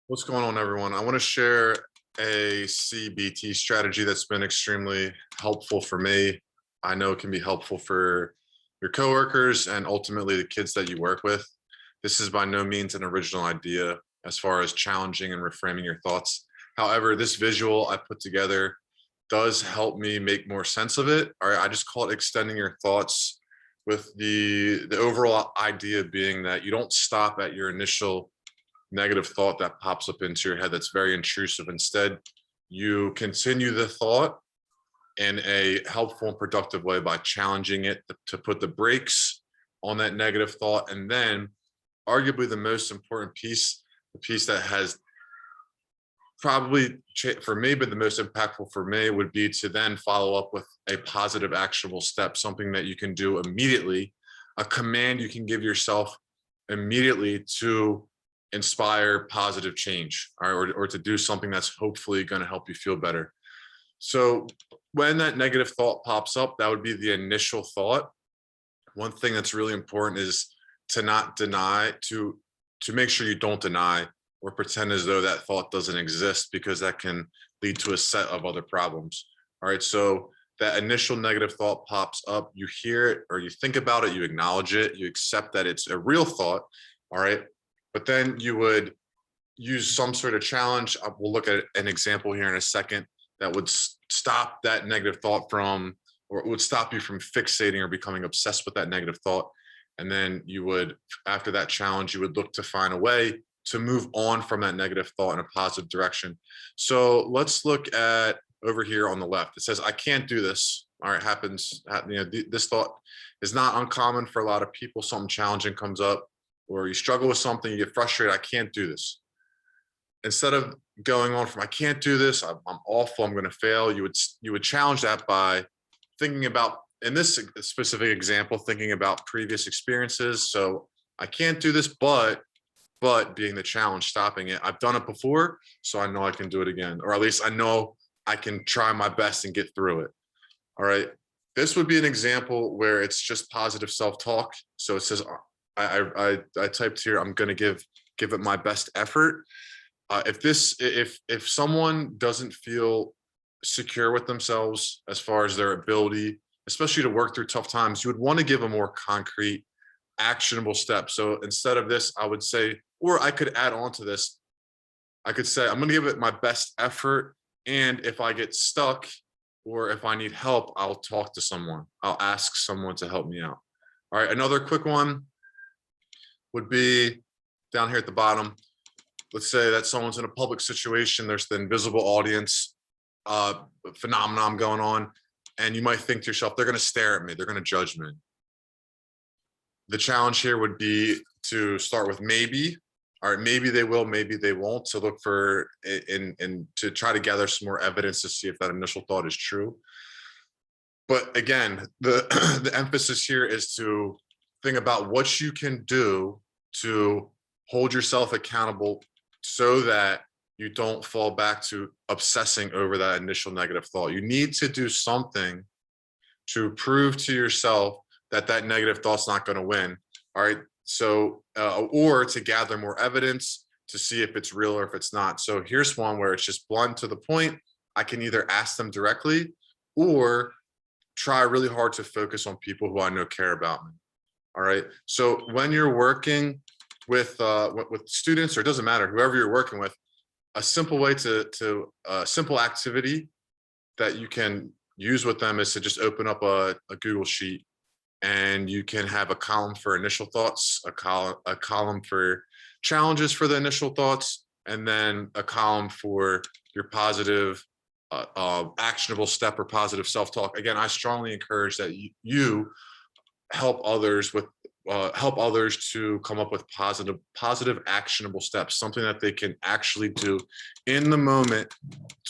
What's going on, everyone? I want to share a CBT strategy that's been extremely helpful for me. I know it can be helpful for your coworkers and ultimately the kids that you work with. This is by no means an original idea as far as challenging and reframing your thoughts. However, this visual I put together does help me make more sense of it. All right, I just call it extending your thoughts with the overall idea being that you don't stop at your initial negative thought that pops up into your head that's very intrusive. Instead, you continue the thought in a helpful and productive way by challenging it to put the brakes on that negative thought. And then, arguably, the most important piece, the piece that has probably for me, but the most impactful for me would be to then follow up with a positive, actionable step, something that you can do immediately, a command you can give yourself immediately to inspire positive change, all right, or to do something that's hopefully going to help you feel better. So when that negative thought pops up, that would be the initial thought. One thing that's really important is to not deny, to make sure you don't deny or pretend as though that thought doesn't exist, because that can lead to a set of other problems. All right, so that initial negative thought pops up, you hear it or you think about it, you acknowledge it, you accept that it's a real thought. All right, but then you would use some sort of challenge. We'll look at an example here in a second that would stop that negative thought from, or it would stop you from fixating or becoming obsessed with that negative thought. And then you would, after that challenge, you would look to find a way to move on from that negative thought in a positive direction. So let's look at over here on the left. It says, I can't do this. All right, this thought is not uncommon for a lot of people. Something challenging comes up, or you struggle with something, you get frustrated, I can't do this. Instead of going on from I can't do this, I'm awful, I'm going to fail, you would challenge that by thinking about, in this specific example, thinking about previous experiences. So I can't do this, but being the challenge, stopping it. I've done it before, so I know I can do it again, or at least I know I can try my best and get through it. All right. This would be an example where it's just positive self-talk. So it says, I typed here, I'm going to give it my best effort. If someone doesn't feel secure with themselves as far as their ability, especially to work through tough times, you would want to give a more concrete, actionable step. So instead of this, I would say, or I could add on to this, I could say, I'm going to give it my best effort. And if I get stuck or if I need help, I'll talk to someone. I'll ask someone to help me out. All right. Another quick one would be down here at the bottom. Let's say that someone's in a public situation, there's the invisible audience phenomenon going on, and you might think to yourself, they're going to stare at me, they're going to judge me. The challenge here would be to start with maybe. All right, maybe they will, maybe they won't. So look for and to try to gather some more evidence to see if that initial thought is true. But again, the the emphasis here is to think about what you can do to hold yourself accountable so that you don't fall back to obsessing over that initial negative thought. You need to do something to prove to yourself that that negative thought's not going to win. All right. So, or to gather more evidence to see if it's real or if it's not. So here's one where it's just blunt to the point. I can either ask them directly or try really hard to focus on people who I know care about me. All right. So when you're working with students, or it doesn't matter, whoever you're working with, a simple way to simple activity that you can use with them is to just open up a Google sheet, and you can have a column for initial thoughts, a column for challenges for the initial thoughts, and then a column for your positive actionable step or positive self-talk. Again, I strongly encourage that you help others with help others to come up with positive actionable steps, something that they can actually do in the moment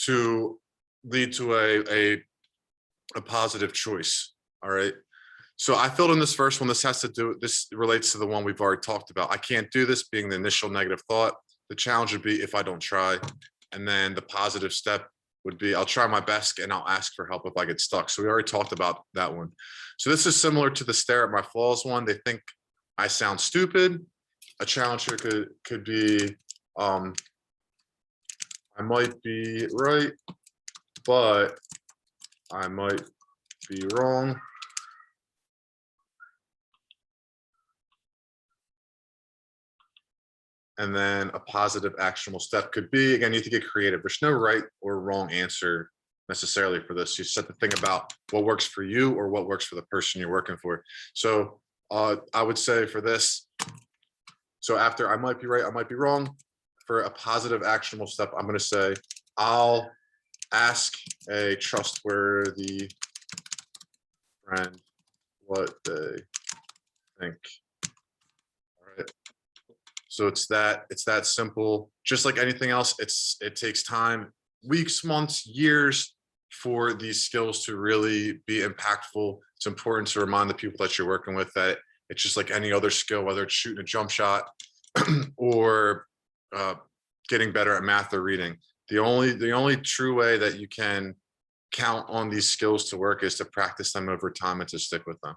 to lead to a positive choice. All right. So I filled in this first one. This relates to the one we've already talked about. I can't do this being the initial negative thought. The challenge would be if I don't try. And then the positive step would be I'll try my best and I'll ask for help if I get stuck. So we already talked about that one. So this is similar to the stare at my flaws one. They think I sound stupid. A challenge here could be I might be right, but I might be wrong. And then a positive actionable step could be, again, you have to get creative. There's no right or wrong answer necessarily for this. You just have to think about what works for you or what works for the person you're working for. So I would say for this, so after I might be right, I might be wrong, for a positive actionable step, I'm going to say, I'll ask a trustworthy friend what they think. All right. So it's that simple. Just like anything else, it takes time, weeks, months, years for these skills to really be impactful. It's important to remind the people that you're working with that it's just like any other skill, whether it's shooting a jump shot or getting better at math or reading. The only true way that you can count on these skills to work is to practice them over time and to stick with them.